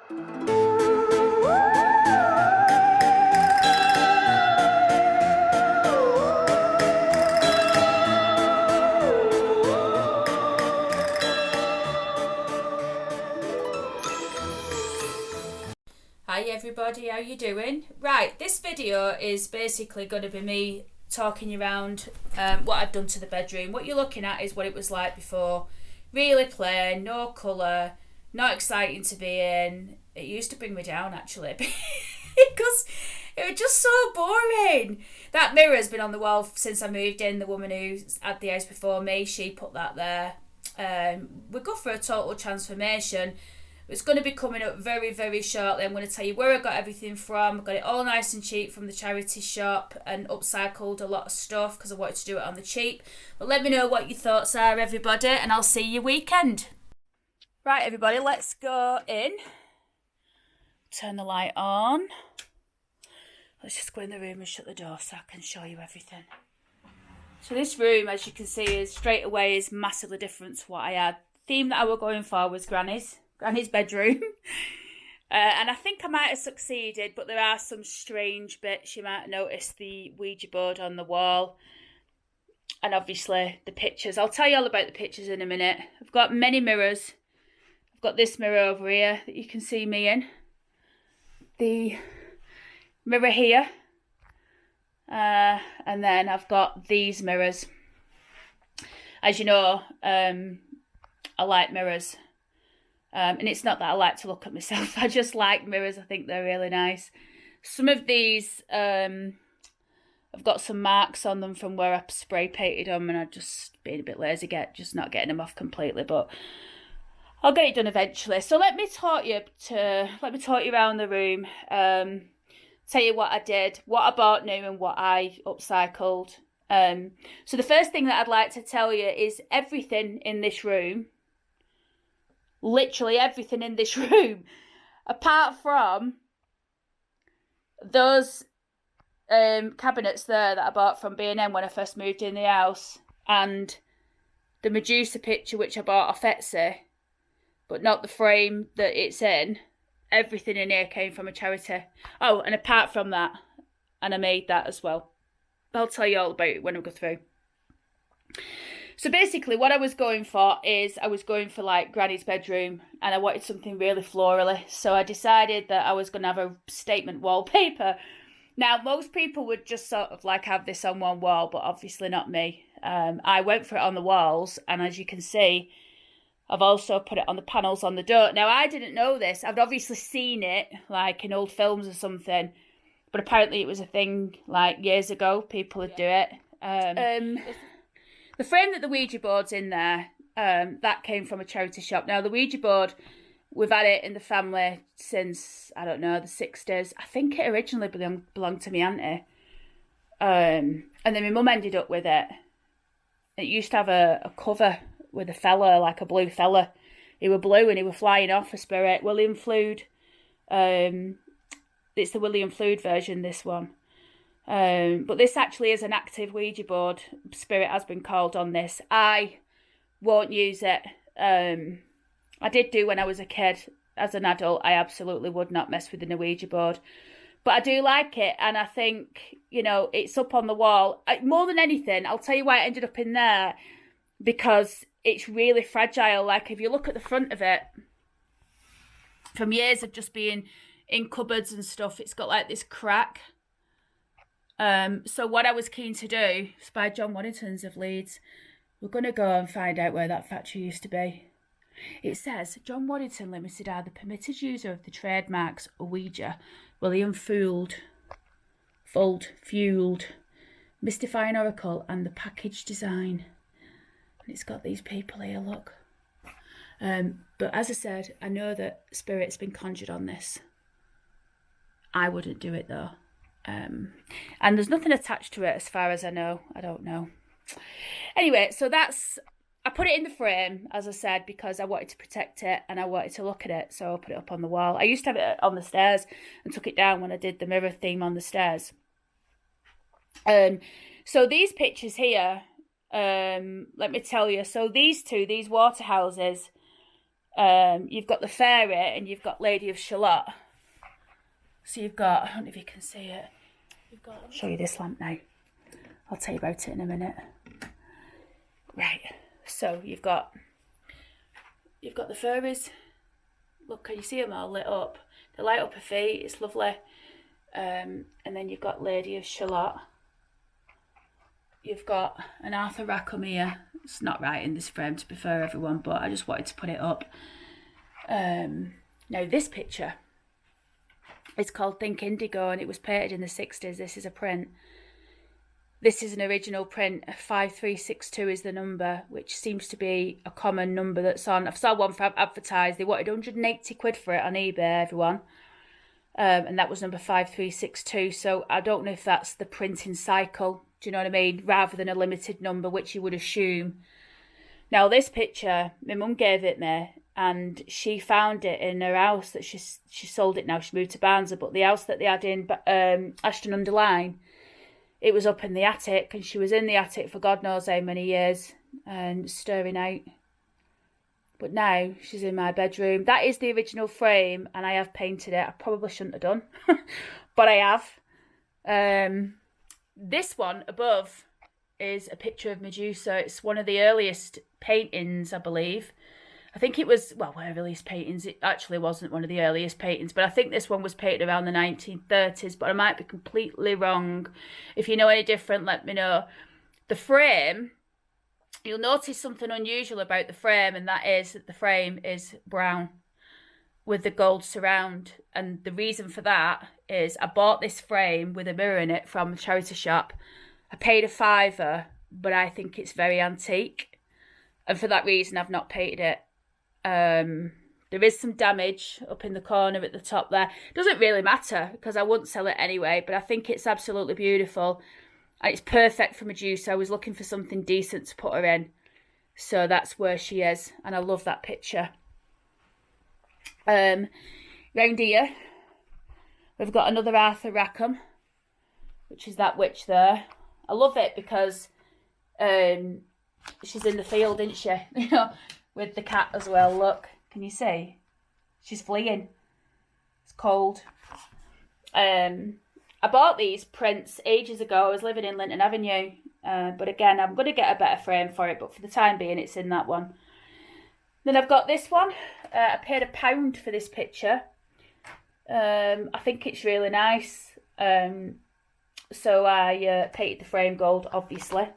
Hi everybody, how you doing? Right, this video is basically going to be me talking around what I've done to the bedroom. What you're looking at is what it was like before. Really plain, no colour, not exciting to be in. It used to bring me down actually because it was just so boring. That mirror has been on the wall since I moved in. The woman who had the house before me, she put that there. We go for a total transformation. It's going to be coming up very, very shortly. I'm going to tell you where I got everything from. I got it all nice and cheap from the charity shop and upcycled a lot of stuff because I wanted to do it on the cheap. But let me know what your thoughts are, everybody, and I'll see you weekend. Right, everybody, let's go in. Turn the light on. Let's just go in the room and shut the door so I can show you everything. So this room, as you can see, is straight away is massively different to what I had. The theme that I was going for was Granny's bedroom. And I think I might have succeeded, but there are some strange bits. You might have noticed the Ouija board on the wall. And obviously the pictures. I'll tell you all about the pictures in a minute. I've got many mirrors. I've got this mirror over here that you can see me in. The mirror here. And then I've got these mirrors. As you know, I like mirrors. And it's not that I like to look at myself. I just like mirrors. I think they're really nice. Some of these, I've got some marks on them from where I spray painted them, and I've just been a bit lazy, just not getting them off completely. But I'll get it done eventually. So let me talk you around the room. Tell you what I did, what I bought new, and what I upcycled. So the first thing that I'd like to tell you is everything in this room. Literally everything in this room, apart from those cabinets there that I bought from B&M when I first moved in the house, and the Medusa picture which I bought off Etsy, but not the frame that it's in. Everything in here came from a charity. Oh, and apart from that, and I made that as well. I'll tell you all about it when we go through. So basically what I was going for is I was going for like Granny's bedroom, and I wanted something really florally. So I decided that I was going to have a statement wallpaper. Now, most people would just sort of like have this on one wall, but obviously not me. I went for it on the walls, and as you can see, I've also put it on the panels on the door. Now, I didn't know this. I've obviously seen it like in old films or something, but apparently it was a thing like years ago. People would do it. The frame that the Ouija board's in there, that came from a charity shop. Now, the Ouija board, we've had it in the family since, I don't know, the 60s. I think it originally belonged to my auntie. And then my mum ended up with it. It used to have a cover with a fella, like a blue fella. He were blue and he were flying off a spirit. William Flood. It's the William Flood version, this one. But this actually is an active Ouija board. Spirit has been called on this. I won't use it. I did do when I was a kid. As an adult, I absolutely would not mess with the Ouija board. But I do like it, and I think, it's up on the wall. More than anything, I'll tell you why it ended up in there, because it's really fragile. Like, if you look at the front of it, from years of just being in cupboards and stuff, it's got like this crack. So what I was keen to do, it's by John Waddington's of Leeds. We're going to go and find out where that factory used to be. It says, John Waddington Limited are the permitted user of the trademarks Ouija, William Fuelled, Mystifying Oracle, and the package design. And it's got these people here, look. But as I said, I know that spirit's been conjured on this. I wouldn't do it though. And there's nothing attached to it as far as I know. I don't know. Anyway, so I put it in the frame, as I said, because I wanted to protect it and I wanted to look at it. So I put it up on the wall. I used to have it on the stairs and took it down when I did the mirror theme on the stairs. So these pictures here, let me tell you. So these water houses, You've got the Fairy and you've got Lady of Shalott. So you've got, I don't know if you can see it. I'll show you this lamp now. I'll tell you about it in a minute. Right, so you've got the fairies. Look, can you see them all lit up? They light up her feet, it's lovely. And then you've got Lady of Shalott. You've got an Arthur Rackham here. It's not right in this frame, to be fair, everyone, but I just wanted to put it up. Now this picture, it's called Think Indigo, and it was painted in the 60s. This is a print. This is an original print. 5362 is the number, which seems to be a common number that's on. I saw one for advertised. They wanted 180 quid for it on eBay, everyone. And that was number 5362. So I don't know if that's the printing cycle. Do you know what I mean? Rather than a limited number, which you would assume. Now, this picture, my mum gave it me, and she found it in her house that she sold it now. She moved to Barnsley, but the house that they had in Ashton-under-Lyne, it was up in the attic, and she was in the attic for God knows how many years and stirring out. But now she's in my bedroom. That is the original frame, and I have painted it. I probably shouldn't have done, but I have. This one above is a picture of Medusa. It's one of the earliest paintings, I believe. I think it was, well, earliest paintings. It actually wasn't one of the earliest paintings, but I think this one was painted around the 1930s, but I might be completely wrong. If you know any different, let me know. The frame, you'll notice something unusual about the frame, and that is that the frame is brown with the gold surround. And the reason for that is I bought this frame with a mirror in it from a charity shop. I paid £5, but I think it's very antique, and for that reason I've not painted it. There is some damage up in the corner at the top there. Doesn't really matter because I wouldn't sell it anyway, but I think it's absolutely beautiful. And it's perfect for Medusa. I was looking for something decent to put her in, so that's where she is, and I love that picture. Round here we've got another Arthur Rackham, which is that witch there. I love it because she's in the field, isn't she? You know, with the cat as well. Look, can you see? She's fleeing. It's cold. I bought these prints ages ago. I was living in Linton Avenue, but again, I'm going to get a better frame for it, but for the time being, it's in that one. Then I've got this one. I paid £1 for this picture. I think it's really nice. So I painted the frame gold, obviously.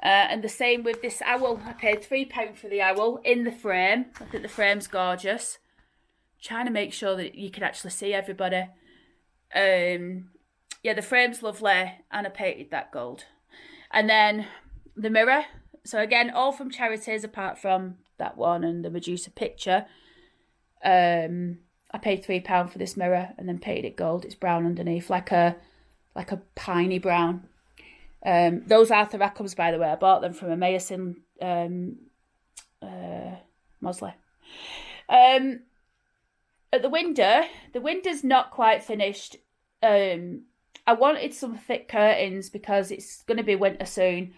And the same with this owl. I paid £3 for the owl in the frame. I think the frame's gorgeous. I'm trying to make sure that you can actually see everybody. Yeah, the frame's lovely, and I painted that gold. And then the mirror. So again, all from charities apart from that one and the Medusa picture. I paid £3 for this mirror and then painted it gold. It's brown underneath, like a piney brown. Those Arthur Rackhams, by the way, I bought them from a Mason Mosley. At the window's not quite finished. I wanted some thick curtains because it's going to be winter soon.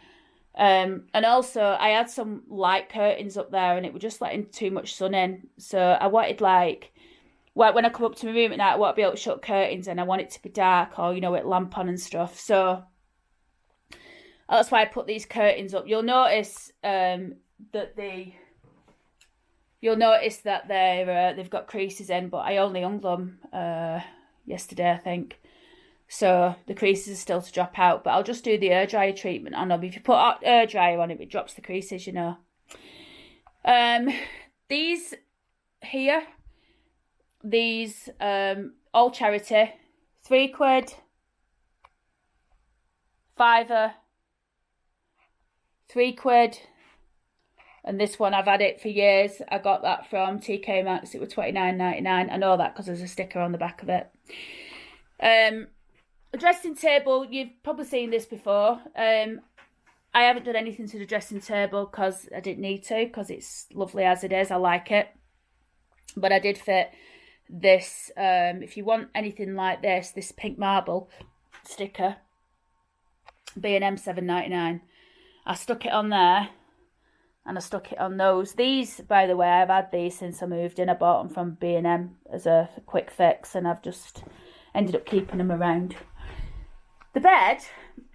And also I had some light curtains up there and it was just letting too much sun in. So I wanted, like, when I come up to my room at night, I want to be able to shut curtains and I want it to be dark, or, you know, with lamp on and stuff. So that's why I put these curtains up. You'll notice that they've got creases in, but I only hung them yesterday, I think. So the creases are still to drop out, but I'll just do the air dryer treatment on them. If you put air dryer on it drops the creases, you know. These here, all charity, £3, £5, £3, and this one I've had it for years. I got that from TK Maxx. It was $29.99. I know that because there's a sticker on the back of it. A dressing table, you've probably seen this before. I haven't done anything to the dressing table because I didn't need to, because it's lovely as it is. I like it. But I did fit this, if you want anything like this pink marble sticker, B&M $7.99. I stuck it on there and I stuck it on those. These, by the way, I've had these since I moved in. I bought them from B&M as a quick fix, and I've just ended up keeping them around. The bed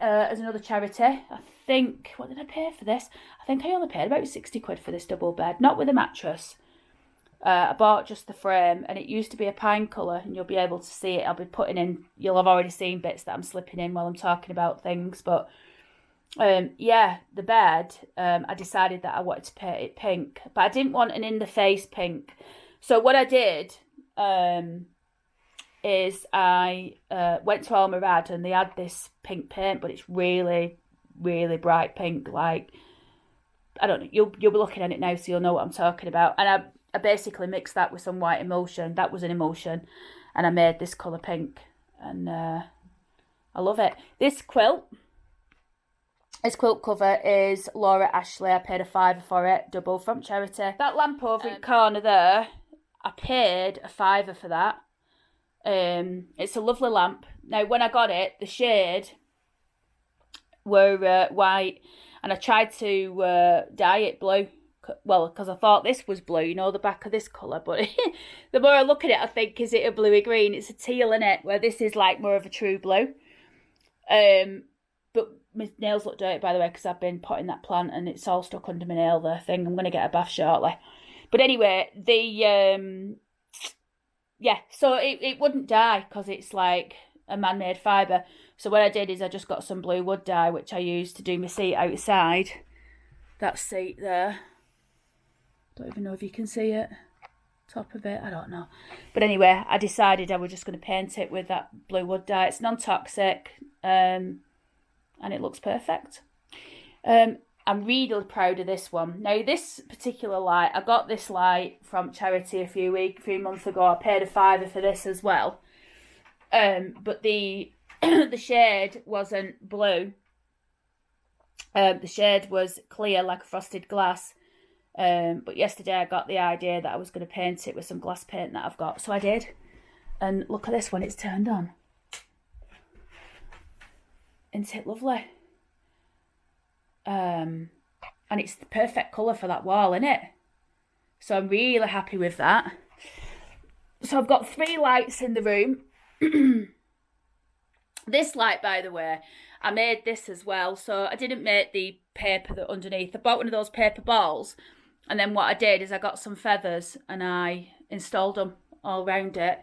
is another charity. I think, what did I pay for this? I think I only paid about 60 quid for this double bed, not with a mattress. I bought just the frame, and it used to be a pine colour, and you'll be able to see it. I'll be putting in, you'll have already seen bits that I'm slipping in while I'm talking about things, but yeah, the bed, I decided that I wanted to paint it pink, but I didn't want an in-the-face pink. So what I did is I went to Almirad, and they had this pink paint, but it's really, really bright pink. Like, I don't know, you'll be looking at it now, so you'll know what I'm talking about. And I basically mixed that with some white emulsion. That was an emulsion, and I made this colour pink, and I love it. This quilt cover is Laura Ashley. I paid £5 for it, double from charity. That lamp over in the corner there, I paid £5 for that. It's a lovely lamp. Now, when I got it, the shade were white, and I tried to dye it blue. Well, because I thought this was blue, you know, the back of this colour. But the more I look at it, I think, is it a bluey green? It's a teal, in it, where this is like more of a true blue. But my nails look dirty, by the way, because I've been potting that plant and it's all stuck under my nail, the thing. I'm going to get a bath shortly. But anyway, yeah, so it wouldn't dye because it's like a man-made fibre. So what I did is I just got some blue wood dye, which I used to do my seat outside. That seat there. Don't even know if you can see it. Top of it, I don't know. But anyway, I decided I was just going to paint it with that blue wood dye. It's non-toxic, and it looks perfect. I'm really proud of this one. Now, this particular light, I got this light from charity a few months ago. I paid £5 for this as well. But the the shade wasn't blue. The shade was clear, like a frosted glass. But yesterday I got the idea that I was going to paint it with some glass paint that I've got. So I did. And look at this when it's turned on. Isn't it lovely? And it's the perfect colour for that wall, isn't it? So I'm really happy with that. So I've got 3 lights in the room. This light, by the way, I made this as well. So I didn't make the paper that underneath. I bought one of those paper balls. And then what I did is I got some feathers and I installed them all around it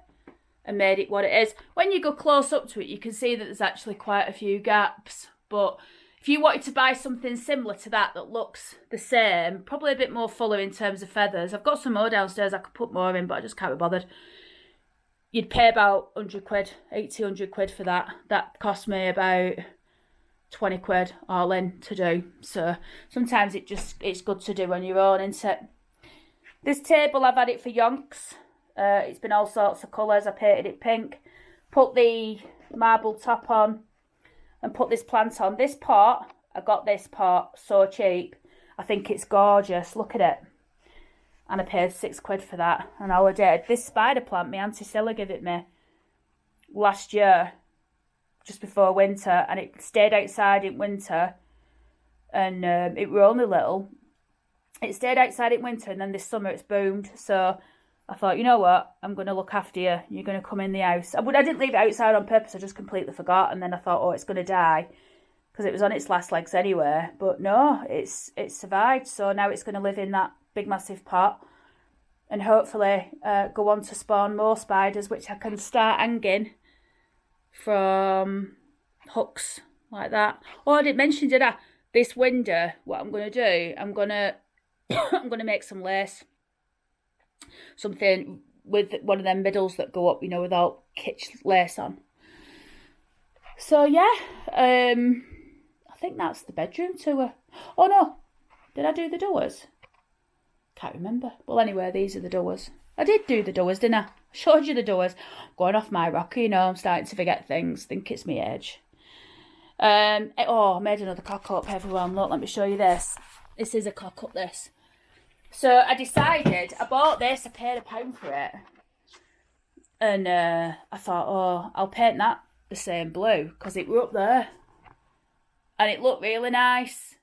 and made it what it is. When you go close up to it, you can see that there's actually quite a few gaps. But if you wanted to buy something similar to that looks the same, probably a bit more fuller in terms of feathers. I've got some more downstairs, I could put more in, but I just can't be bothered. You'd pay about 100 quid, 80, 100 quid for that. That cost me about 20 quid all in to do. So sometimes it's good to do on your own, isn't it? This table, I've had it for yonks. It's been all sorts of colours. I painted it pink. Put the marble top on and put this plant on. This pot, I got this pot so cheap. I think it's gorgeous. Look at it. And I paid 6 quid for that. And all I did, this spider plant, my Auntie Silla gave it me last year, just before winter, and it stayed outside in winter, and it were only little. It stayed outside in winter, and then this summer it's boomed. So I thought, you know what, I'm going to look after you. You're going to come in the house. I didn't leave it outside on purpose. I just completely forgot, and then I thought, oh, it's going to die, because it was on its last legs anyway. But no, it's survived. So now it's going to live in that big massive pot, and hopefully go on to spawn more spiders, which I can start hanging from hooks like that. Oh, I didn't mention, did I? This window, what I'm going to do, I'm going to make some lace. Something with one of them middles that go up, you know, without kitsch lace on. So, yeah. I think that's the bedroom tour. Oh, no. Did I do the doors? Can't remember. Well, anyway, these are the doors. I did do the doors, didn't I? Showed you the doors. Going off my rocker, you know, I'm starting to forget things. Think it's my age. I made another cock up, everyone. Look, let me show you this. This is a cock up, this. So I decided, I bought this, I paid £1 for it. And I thought, oh, I'll paint that the same blue, because it were up there. And it looked really nice.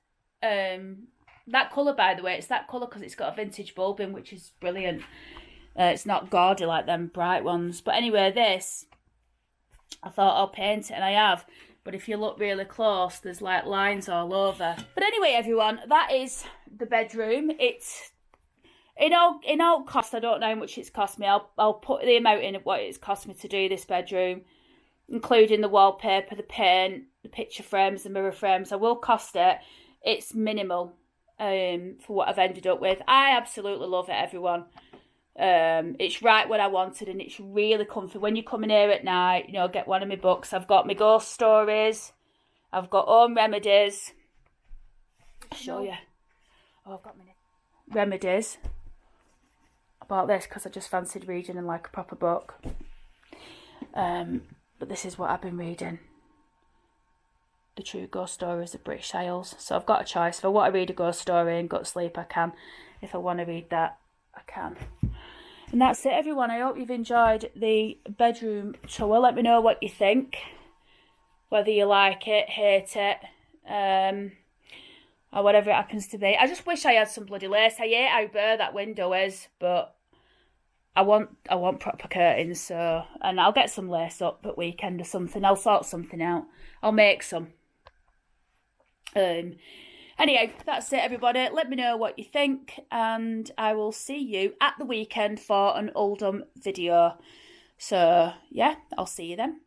That colour, by the way, it's that colour because it's got a vintage bulb in, which is brilliant. It's not gaudy like them bright ones. But anyway, this, I thought I'll paint it, and I have. But if you look really close, there's like lines all over. But anyway, everyone, that is the bedroom. It's in all cost. I don't know how much it's cost me. I'll put the amount in of what it's cost me to do this bedroom, including the wallpaper, the paint, the picture frames, the mirror frames. I will cost it. It's minimal for what I've ended up with. I absolutely love it, everyone. It's right what I wanted, and it's really comfy. When you come in here at night, you know, get one of my books. I've got my ghost stories. I've got home remedies. I'll show you. Oh, I've got my remedies. I bought this because I just fancied reading in like a proper book. But this is what I've been reading. The True Ghost Stories of British Isles. So I've got a choice. If I want to read a ghost story and go to sleep, I can. If I want to read that, I can. And that's it, everyone. I hope you've enjoyed the bedroom tour. Let me know what you think. Whether you like it, hate it, or whatever it happens to be. I just wish I had some bloody lace. I hate how bare that window is, but I want proper curtains. So, and I'll get some lace up at weekend or something. I'll sort something out. I'll make some. Anyway, that's it, everybody. Let me know what you think, and I will see you at the weekend for an Oldham video. So, yeah, I'll see you then.